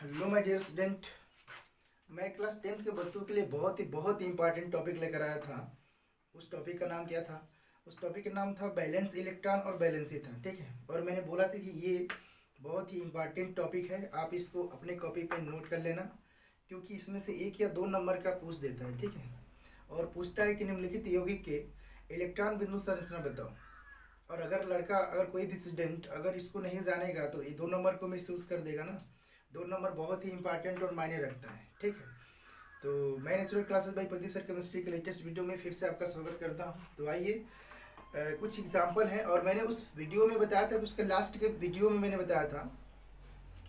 Hello my dear student. मैं class 10th के बच्चों के लिए बहुत ही इंपॉर्टेंट टॉपिक लेकर आया था। उस टॉपिक का नाम क्या था? उस टॉपिक का नाम था बैलेंस इलेक्ट्रॉन और बैलेंसी था। ठीक है, और मैंने बोला था कि ये बहुत ही इंपॉर्टेंट टॉपिक है, आप इसको अपने कॉपी पे नोट कर लेना, क्योंकि इसमें से 1 या 2 नंबर का पूछ देता है। ठीक है, और पूछता है कि निम्नलिखित यौगिक के इलेक्ट्रॉन बिंदु संरचना बताओ। और अगर कोई भी स्टूडेंट अगर इसको नहीं जानेगा तो ये 2 नंबर को मिस यूज़ कर देगा ना। 2 नंबर बहुत ही इंपॉर्टेंट और मायने रखता है। ठीक है, तो मैं natural classes by Pradeep sir chemistry के लेटेस्ट वीडियो में फिर से आपका स्वागत करता हूँ। तो आइए, कुछ एग्जाम्पल हैं, और मैंने उस वीडियो में बताया था, उसके लास्ट के वीडियो में मैंने बताया था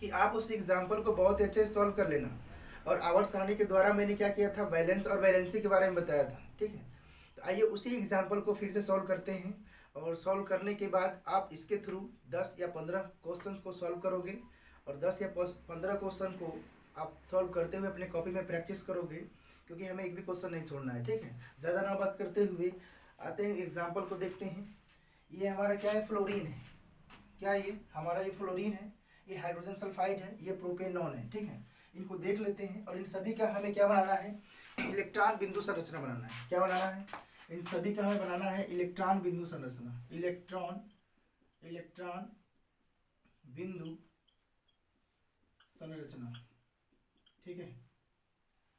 कि आप उस एग्जाम्पल को बहुत अच्छे से सॉल्व कर लेना। और आवर्त सारणी के द्वारा मैंने क्या किया था, बैलेंस और बैलेंसी के बारे में बताया था। ठीक है, तो आइए उसी एग्जाम्पल को फिर से सॉल्व करते हैं, और सॉल्व करने के बाद आप इसके थ्रू 10 या 15 क्वेश्चन को सॉल्व करोगे, और 10 या 15 क्वेश्चन को आप सॉल्व करते हुए अपने कॉपी में प्रैक्टिस करोगे, क्योंकि हमें एक भी क्वेश्चन नहीं छोड़ना है। ठीक है, ज़्यादा ना बात करते हुए आते हैं एग्जाम्पल को देखते हैं। ये हमारा क्या है, फ्लोरीन है। क्या ये हमारा ये फ्लोरीन है, ये हाइड्रोजन सल्फाइड है, ये प्रोपेनॉन है। ठीक है, इनको देख लेते हैं, और इन सभी का हमें क्या बनाना है, इलेक्ट्रॉन बिंदु संरचना बनाना है। क्या बनाना है, इन सभी का हमें बनाना है इलेक्ट्रॉन बिंदु संरचना, इलेक्ट्रॉन बिंदु संरचना। ठीक है,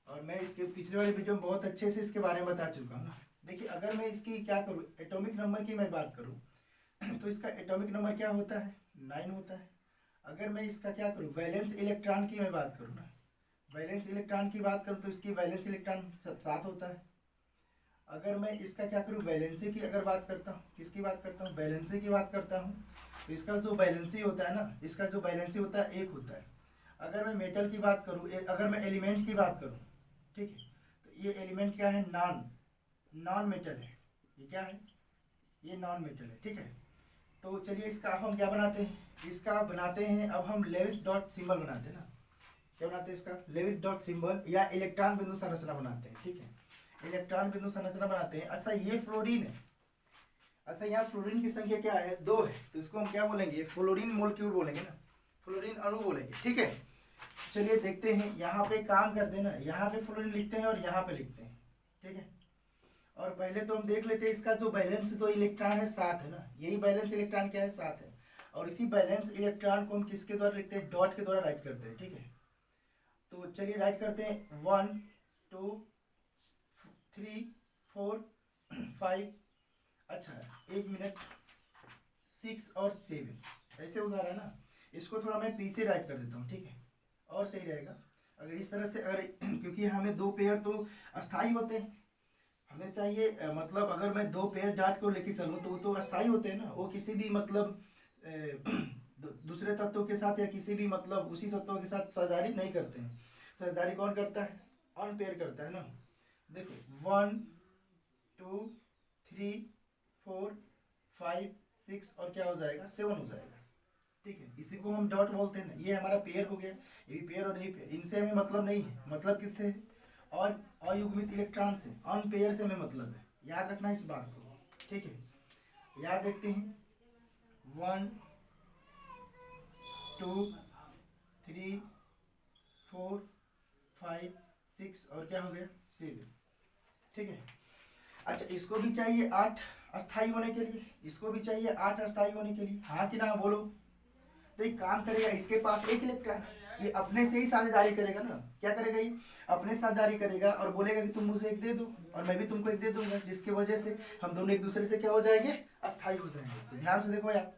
और मैं इसके पिछले वाले वीडियो में बहुत अच्छे से इसके बारे में बता चुका हूँ ना। देखिए, अगर मैं इसकी क्या करूँ, एटॉमिक नंबर की मैं बात करूँ तो इसका एटॉमिक नंबर क्या होता है, 9 होता है। अगर मैं इसका क्या करूँ, वैलेंस इलेक्ट्रॉन की मैं बात करूँ ना, वैलेंस इलेक्ट्रॉन की बात करूँ तो इसकी वैलेंस इलेक्ट्रॉन 7 होता है। अगर मैं इसका क्या करूँ, वैलेंसी की अगर बात करता हूँ, किसकी बात करता हूँ, बैलेंसी की बात करता हूँ, तो इसका जो बैलेंसी होता है ना, इसका जो बैलेंसी होता है 1 होता है। अगर मैं मेटल की बात करूँ, अगर मैं एलिमेंट की बात करूँ, ठीक है, तो ये एलिमेंट क्या है, नॉन मेटल है। ये क्या है, ये नॉन मेटल है। ठीक है, तो चलिए इसका हम क्या बनाते हैं, इसका बनाते हैं अब हम लेविस डॉट सिंबल बनाते हैं ना। क्या बनाते हैं, इसका लेविस डॉट सिंबल या इलेक्ट्रॉन बिंदु संरचना बनाते हैं। ठीक है, इलेक्ट्रॉन बिंदु संरचना बनाते हैं। अच्छा, ये फ्लोरीन है। अच्छा, यहाँ फ्लोरीन की संख्या क्या है, 2 है, तो इसको हम क्या बोलेंगे, फ्लोरीन मोलिक्यूल बोलेंगे ना, फ्लोरीन अणु बोलेंगे। ठीक है, चलिए देखते हैं, यहाँ पे काम करते हैं ना, यहाँ पे फ्लोरीन लिखते हैं और यहाँ पे लिखते हैं। ठीक है, और पहले तो हम देख लेते हैं इसका जो बैलेंस तो इलेक्ट्रॉन है 7 है ना, यही बैलेंस इलेक्ट्रॉन क्या है, 7 है। और इसी बैलेंस इलेक्ट्रॉन को हम किसके द्वारा लिखते हैं, डॉट के द्वारा राइट करते हैं। ठीक है, तो चलिए राइट करते हैं, 1 2 3 4 5। अच्छा, 1 मिनट, 6 और 7 ऐसे हो जा रहा है ना। इसको थोड़ा मैं पीछे राइट कर देता हूँ। ठीक है, और सही रहेगा अगर इस तरह से, अगर क्योंकि हमें 2 पेयर तो अस्थाई होते हैं, हमें चाहिए मतलब अगर मैं 2 पेयर डाट को लेके चलूँ तो वो तो अस्थाई होते हैं ना, वो किसी भी मतलब दूसरे तत्वों के साथ या किसी भी मतलब उसी तत्वों के साथ साझेदारी नहीं करते हैं। साझेदारी कौन करता है, अनपेयर करता है ना। देखो 1 2 3 4 5 6 और क्या हो जाएगा, 7 हो जाएगा। ठीक है, इसी को हम डॉट बोलते हैं ना, ये हमारा पेयर हो गया। ये भी पेयर और यही पेयर, इनसे हमें मतलब नहीं है, मतलब किससे है, और अयुग्मित इलेक्ट्रॉन से, अनपेयर से हमें मतलब है। याद रखना इस बात को। ठीक है, याद देखते हैं, 1 2 3 4 5 6 और क्या हो गया, 7। ठीक है, अच्छा, इसको भी चाहिए 8 अस्थाई होने के लिए, इसको भी चाहिए 8 अस्थाई होने के लिए, हाँ कि ना बोलो। तो एक काम करेगा, इसके पास 1 इलेक्ट्रॉन, ये अपने से ही साझेदारी करेगा ना। क्या करेगा, ये अपने साझेदारी करेगा और बोलेगा कि तुम मुझे 1 दे दो और मैं भी तुमको 1 दे दूंगा, जिसकी वजह से हम दोनों एक दूसरे से क्या हो जाएंगे, अस्थाई हो जाएंगे। तो ध्यान से देखो यार,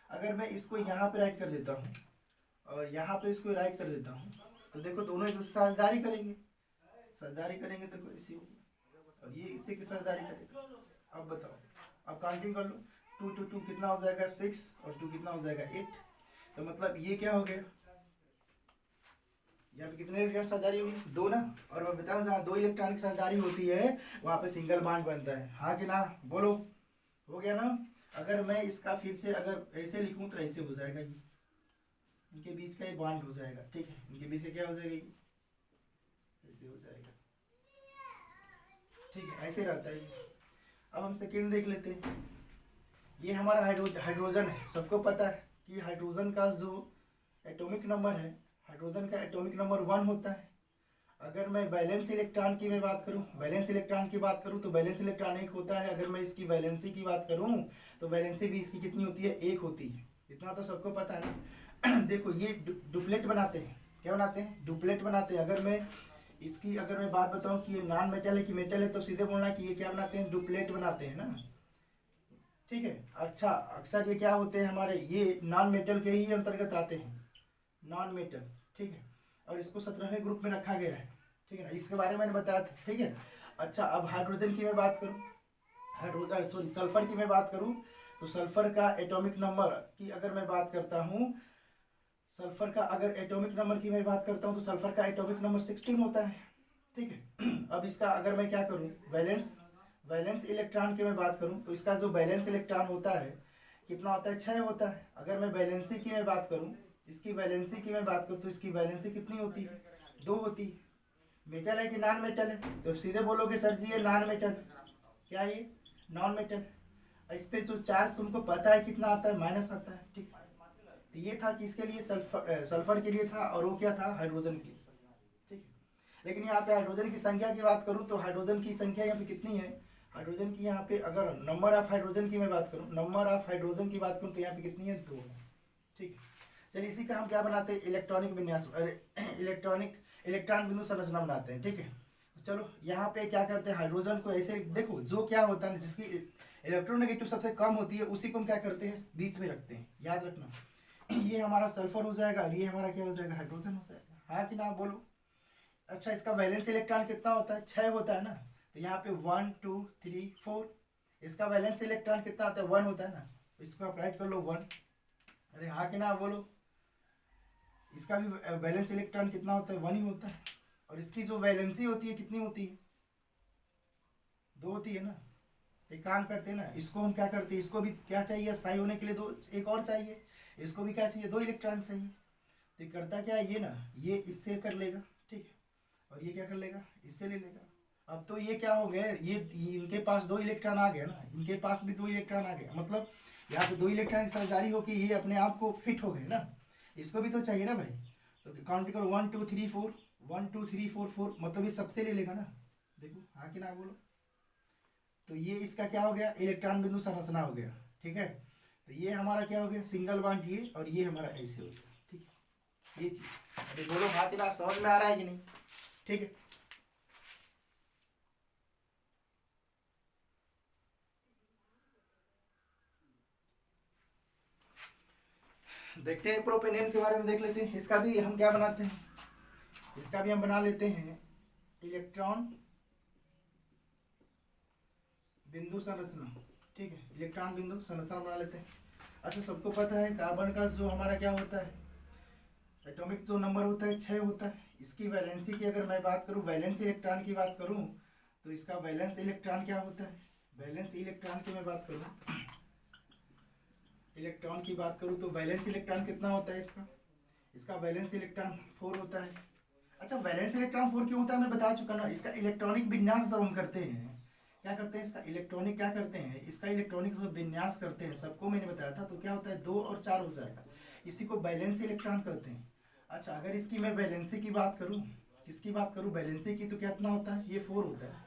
अगर मैं इसको यहाँ पे राइट कर देता हूँ और यहाँ पे इसको राइट कर देता हूँ, तो देखो दोनों एक दूसरे से साझेदारी करेंगे। साझेदारी करेंगे, देखो इसी और ये इसी की साझेदारी करेगा। अब बताओ, अब काउंटिंग कर लो, 2 2 2 कितना हो जाएगा, 6 और 2 कितना हो जाएगा, 8। तो मतलब ये क्या हो गया, यहाँ पे कितने इलेक्ट्रॉन साझेदारी हुई, 2 ना। और मैं बताऊँ, जहाँ 2 इलेक्ट्रॉन की साझेदारी होती है वहाँ पे सिंगल बॉन्ड बनता है, हाँ कि ना बोलो। हो गया ना। अगर मैं इसका फिर से अगर ऐसे लिखूँ तो ऐसे हो जाएगा, ये इनके बीच का ये बॉन्ड हो जाएगा। ठीक है, इनके बीच से क्या हो जाएगा, ये ऐसे हो जाएगा। ठीक है, ऐसे रहता है। अब हम सेकेंड देख लेते हैं। ये हमारा हाइड्रोजन है, सबको पता है कि हाइड्रोजन का जो एटॉमिक नंबर है, हाइड्रोजन का एटॉमिक नंबर 1 होता है। अगर मैं वैलेंस इलेक्ट्रॉन की मैं बात करूं, वैलेंस इलेक्ट्रॉन की बात करूं तो वैलेंस इलेक्ट्रॉन 1 होता है। अगर मैं इसकी वैलेंसी की बात करूं तो वैलेंसी भी इसकी कितनी होती है, 1 होती है। इतना तो सबको पता है ना। देखो ये डुप्लेट बनाते हैं, क्या बनाते हैं, डुप्लेट बनाते हैं। अगर मैं इसकी अगर मैं बात बताऊं कि ये नॉन मेटल है कि मेटल है, तो सीधे बोलना कि ये क्या बनाते हैं, डुप्लेट बनाते हैं ना, ठीक है। अच्छा, अक्सर ये क्या होते हैं हमारे, ये नॉन मेटल के ही अंतर्गत आते हैं, नॉन मेटल, ठीक है। और इसको 17वें ग्रुप में रखा गया है, ठीक है ना, इसके बारे में मैंने बताया था, ठीक है। अच्छा, अब हाइड्रोजन की मैं बात करूं, हाइड्रोजन सॉरी सल्फर की मैं बात करूं, तो सल्फर का एटॉमिक नंबर की अगर मैं बात करता हूं, सल्फर का अगर एटॉमिक नंबर की मैं बात करता हूं तो सल्फर का एटॉमिक नंबर 16 होता है, ठीक है। अब इसका अगर मैं क्या करूं, वैलेंस इलेक्ट्रॉन की मैं बात करूं तो इसका जो वैलेंस इलेक्ट्रॉन होता है कितना होता है, 6 होता है। अगर मैं वैलेंसी की मैं बात करूं, इसकी वैलेंसी की मैं बात करूं तो इसकी वैलेंसी कितनी होती है, 2 होती है। मेटल है कि नॉन मेटल है, तो सीधे बोलोगे सर जी ये नॉन मेटल, क्या ये नॉन मेटल। इस पे जो चार्ज तुमको पता है कितना आता है, माइनस आता है, ठीक है। तो ये था किसके लिए, सल्फर के लिए था, और वो क्या था, हाइड्रोजन के लिए, ठीक है। लेकिन यहाँ पे हाइड्रोजन की संख्या की बात करूँ तो हाइड्रोजन की संख्या यहाँ पे कितनी है, हाइड्रोजन की यहाँ पे अगर नंबर ऑफ हाइड्रोजन की मैं बात करूँ, नंबर ऑफ हाइड्रोजन की बात करूँ तो यहाँ पे कितनी है, 2 है, ठीक है। चलिए इसी का हम क्या बनाते हैं, इलेक्ट्रॉनिक विन्यास, इलेक्ट्रॉन बिंदु संरचना बनाते हैं, ठीक है। तो चलो यहाँ पे क्या करते हैं, हाइड्रोजन को ऐसे देखो, जो क्या होता है ना, जिसकी इलेक्ट्रोनेगेटिव सबसे कम होती है उसी को हम क्या करते हैं, बीच में रखते हैं, याद रखना। ये हमारा सल्फर हो जाएगा और ये हमारा क्या हो जाएगा, हाइड्रोजन हो जाएगा, हाँ कि ना, बोलो। अच्छा, इसका वैलेंस इलेक्ट्रॉन कितना होता है, 6 होता है ना, तो यहाँ पे 1 2 3 4, इसका वैलेंस इलेक्ट्रॉन कितना होता है, 1 होता है ना, तो इसको आप राइट कर लो 1, अरे हाँ कि ना, बोलो। इसका भी वैलेंस इलेक्ट्रॉन कितना होता है, 1 ही होता है। और इसकी जो वैलेंसी होती है कितनी होती है, 2 होती है ना। एक काम करते हैं ना, इसको हम क्या करते हैं, इसको भी क्या चाहिए, स्थायी होने के लिए 2, एक और चाहिए, इसको भी क्या चाहिए, 2 इलेक्ट्रॉन चाहिए। तो ये करता क्या है, ये ना, ये इससे कर लेगा, ठीक है, और ये क्या कर लेगा, इससे ले लेगा। अब तो ये क्या हो गए, ये इनके पास 2 इलेक्ट्रॉन आ गया ना, इनके पास भी 2 इलेक्ट्रॉन आ गया, मतलब यहाँ पे 2 इलेक्ट्रॉन की साझेदारी होकर ये अपने आप को फिट हो गए ना, इसको भी तो चाहिए ना भाई। तो काउंट करो 1 2 3 4, 1 2 3 4 4, मतलब ये सबसे ले लेगा ना, देखो हाँ कि ना, बोलो। तो ये इसका क्या हो गया, इलेक्ट्रॉन बिंदु संरचना हो गया, ठीक है। तो ये हमारा क्या हो गया, सिंगल बॉन्ड, ये और ये हमारा ऐसे हो गया, ठीक है। ये चीज अरे बोलो हाँ कि ना, समझ में आ रहा है कि नहीं, ठीक है। देखते हैं प्रोपेनियम के बारे में, देख लेते हैं। इसका भी हम क्या बनाते हैं, इसका भी हम बना लेते हैं इलेक्ट्रॉन बिंदु संरचना, ठीक है, इलेक्ट्रॉन बिंदु संरचना बना लेते हैं। अच्छा, सबको पता है कार्बन का जो हमारा क्या होता है, एटॉमिक जो नंबर होता है 6 होता है। इसकी वैलेंसी की अगर मैं बात करूं, वैलेंस इलेक्ट्रॉन की बात करूं, तो इसका वैलेंस इलेक्ट्रॉन क्या होता है, वैलेंस इलेक्ट्रॉन की मैं बात करूं, इलेक्ट्रॉन की बात करूं तो वैलेंस इलेक्ट्रॉन कितना होता है इसका, इसका वैलेंस इलेक्ट्रॉन 4 होता है। अच्छा, वैलेंस इलेक्ट्रॉन 4 क्यों होता है मैं बता चुका ना। इसका इलेक्ट्रॉनिक विन्यास जब हम करते हैं, क्या करते हैं, इसका इलेक्ट्रॉनिक क्या करते हैं, इसका इलेक्ट्रॉनिक जो विन्यास करते हैं, सबको मैंने बताया था, तो क्या होता है 2 और 4 हो जाएगा, इसी को वैलेंस इलेक्ट्रॉन कहते हैं। अच्छा, अगर इसकी मैं वैलेंसी की बात करूं, किसकी बात करूं, वैलेंसी की, तो कितना होता है, ये 4 होता है।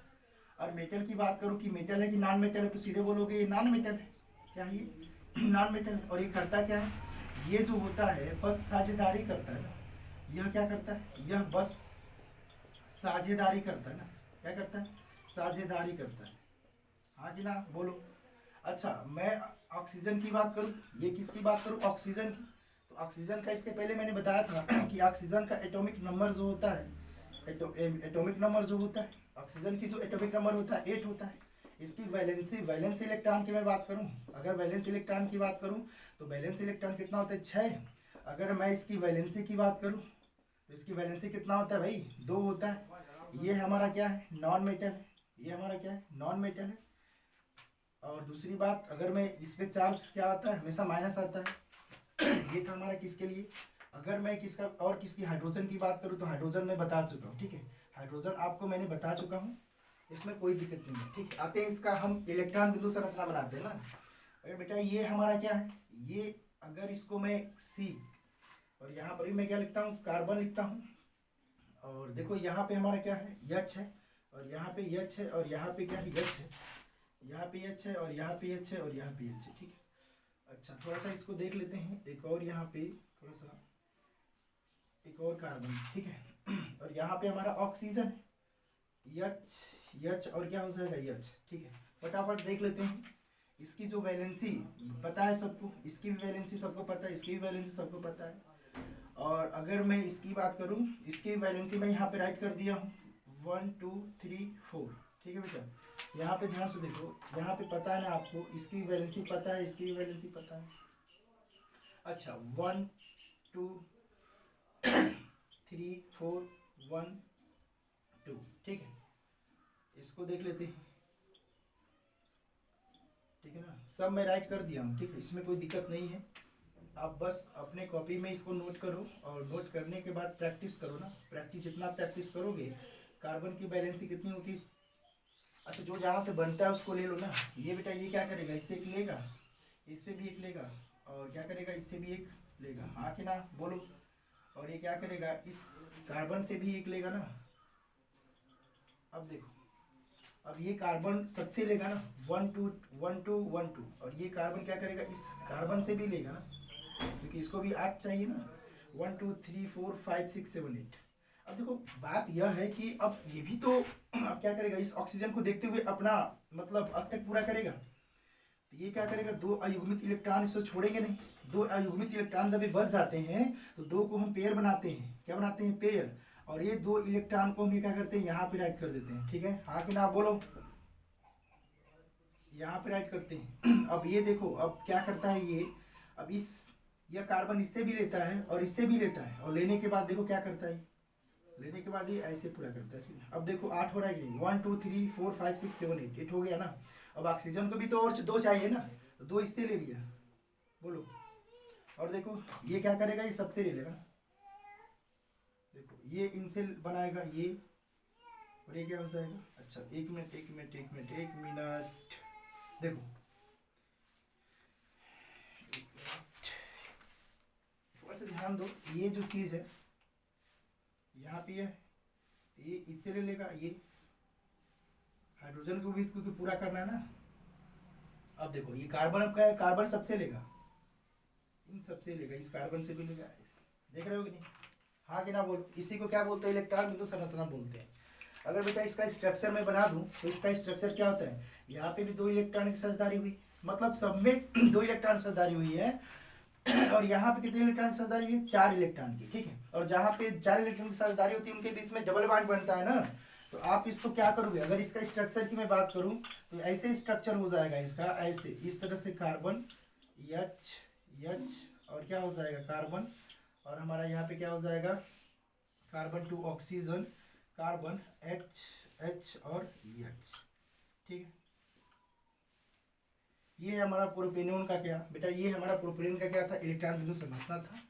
और मेटल की बात करूं कि मेटल है कि नॉन मेटल है, तो सीधे बोलोगे ये नॉन मेटल है, क्या ये नॉन मेटल है। और ये करता क्या है, ये जो होता है बस साझेदारी करता है ना, यह क्या करता है, यह बस साझेदारी करता है ना, क्या करता है, साझेदारी करता है, हाँ कि ना, बोलो। अच्छा, मैं ऑक्सीजन की बात करूं, ये किसकी बात करूं, ऑक्सीजन की, तो ऑक्सीजन का इसके पहले मैंने बताया था कि ऑक्सीजन का एटॉमिक नंबर जो होता है, एटॉमिक नंबर जो होता है, ऑक्सीजन की जो एटॉमिक नंबर होता है 8 होता है। इसकी वैलेंस इलेक्ट्रॉन की मैं बात करूं, अगर वैलेंस इलेक्ट्रॉन की बात करूं तो वैलेंस इलेक्ट्रॉन कितना होता है, 6। अगर मैं इसकी वैलेंसी की बात करूं तो इसकी वैलेंसी कितना होता है भाई, 2 होता है। ये हमारा क्या है, नॉन मेटल है, ये हमारा क्या है, नॉन मेटल है। और दूसरी बात, अगर मैं इस पे चार्ज क्या आता है, हमेशा माइनस आता है। ये था हमारा किसके लिए, अगर मैं किसका और किसकी हाइड्रोजन की बात करूँ तो हाइड्रोजन मैं बता चुका हूँ, ठीक है, हाइड्रोजन आपको मैंने बता चुका हूँ, इसमें कोई दिक्कत नहीं है, ठीक है। आते हैं इसका हम इलेक्ट्रॉन बिंदु संरचना बनाते हैं ना। अरे बेटा ये हमारा क्या है, ये अगर इसको मैं सी और यहाँ पर भी मैं क्या लिखता हूँ, कार्बन लिखता हूँ। और देखो यहाँ पे हमारा क्या है, एच है, और यहाँ पे एच है, और यहाँ पे क्या है, एच है, यहाँ पे एच है, और यहाँ पे एच है, और यहाँ पे एच है। ठीक है, अच्छा थोड़ा सा इसको देख लेते हैं, एक और यहाँ पे थोड़ा सा एक और कार्बन। ठीक है, और यहाँ पे हमारा ऑक्सीजन है, एच एच, और क्या हो जाएगा, एच। ठीक है, फटाफट देख लेते हैं। इसकी जो वैलेंसी पता है सबको, इसकी भी वैलेंसी सबको पता है, इसकी भी वैलेंसी सबको पता है। और अगर मैं इसकी बात करूं, इसकी वैलेंसी मैं यहाँ पे राइट कर दिया हूँ 1 2 3 4। ठीक है बेटा, यहाँ पे ध्यान से देखो, यहाँ पे पता है ना आपको, इसकी वैलेंसी पता है, इसकी भी वैलेंसी पता है। अच्छा 1 2 3 4 1 2। ठीक है, इसको देख लेते हैं। ठीक है ना, सब मैं राइट कर दिया हूँ। ठीक है, इसमें कोई दिक्कत नहीं है। आप बस अपने कॉपी में इसको नोट करो, और नोट करने के बाद प्रैक्टिस करो ना। प्रैक्टिस जितना प्रैक्टिस करोगे, कार्बन की वैलेंसी कितनी होती है। अच्छा, जो जहाँ से बनता है उसको ले लो ना। ये बेटा ये क्या करेगा, इससे एक लेगा, इससे भी एक लेगा, और क्या करेगा, इससे भी एक लेगा। हाँ कि ना, बोलो। और ये क्या करेगा, इस कार्बन से भी एक लेगा ना। अब देखो, अब ये कार्बन सबसे लेगा ना, 1 2 1 2 1 2, और ये कार्बन क्या करेगा, इस कार्बन से भी लेगा ना, क्योंकि इसको भी 8 चाहिए ना। 1 2 3 4 5 6 7 8। अब देखो बात यह है कि अब ये भी तो अब क्या करेगा, इस ऑक्सीजन को देखते हुए अपना मतलब अष्टक पूरा करेगा। तो ये क्या करेगा, दो अयुग्मित इलेक्ट्रॉन इससे छोड़ेंगे नहीं। दो अयुग्मित इलेक्ट्रॉन जब बच जाते हैं तो दो को हम पेयर बनाते हैं। क्या बनाते हैं, पेयर। और ये दो इलेक्ट्रॉन को हम क्या करते हैं, यहाँ पे राइट कर देते हैं। ठीक है, हाँ कि ना, बोलो। यहाँ पे राइट करते हैं। अब ये देखो, अब क्या करता है ये, अब यह कार्बन इससे भी लेता है और इससे भी लेता है, और लेने के बाद देखो क्या करता है, लेने के बाद ये ऐसे पूरा करता है। ठीक है, अब देखो 8 हो रहा है कि नहीं, 1 2 3 4 5 6 7 8, 8 हो गया ना। अब ऑक्सीजन को भी तो और दो चाहिए ना, तो दो इससे ले लिया, बोलो। और देखो ये क्या करेगा, ये सबसे ले लेगा। देखो ये इनसे बनाएगा ये, और ये क्या हो जाएगा। अच्छा एक मिनट एक मिनट एक मिनट एक मिनट, देखो थोड़ा सा ध्यान दो। ये जो चीज है यहाँ पे है, ये इससे ले लेगा, ये हाइड्रोजन को भी क्योंकि पूरा करना है ना। अब देखो ये कार्बन का है, कार्बन सबसे लेगा, इन सबसे लेगा, इस कार्बन से भी लेगा। देख रहे हो कि नहीं, हाँ कि ना, बोलो। इसी को क्या बोलते हैं, इलेक्ट्रॉन बिंदु संरचना बोलते हैं। अगर बेटा इसका स्ट्रक्चर मैं बना दूं तो इसका स्ट्रक्चर क्या होता है, यहाँ पे भी दो इलेक्ट्रॉन की साझेदारी हुई, मतलब सब में दो इलेक्ट्रॉन साझेदारी हुई है। और यहाँ पे कितने इलेक्ट्रॉन की साझेदारी हुई, 4 इलेक्ट्रॉन की। ठीक है, और जहाँ पे 4 इलेक्ट्रॉन की साझेदारी होती है उनके बीच में डबल बॉन्ड बनता है ना। तो आप इसको क्या करोगे, अगर इसका स्ट्रक्चर की मैं बात करूं तो ऐसे स्ट्रक्चर हो जाएगा इसका, ऐसे इस तरह से कार्बन एच एच, और क्या हो जाएगा कार्बन, और हमारा यहाँ पे क्या हो जाएगा, carbon to oxygen, carbon H H और एच। ठीक है, ये है हमारा प्रोपेनॉन का क्या बेटा, ये हमारा प्रोपेनॉन का क्या था, इलेक्ट्रॉन बिंदु संरचना था।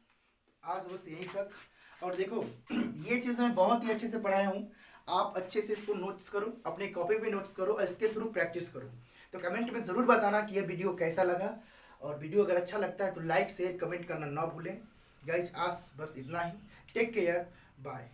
आज बस यहीं तक। और देखो ये चीज़ मैं बहुत ही अच्छे से पढ़ाया हूँ, आप अच्छे से इसको नोट्स करो, अपने कॉपी पे नोट्स करो, और इसके थ्रू प्रैक्टिस करो। तो कमेंट में ज़रूर बताना कि ये वीडियो कैसा लगा, और वीडियो अगर अच्छा लगता है तो लाइक शेयर कमेंट करना ना भूलें। गाइज आज बस इतना ही, टेक केयर, बाय।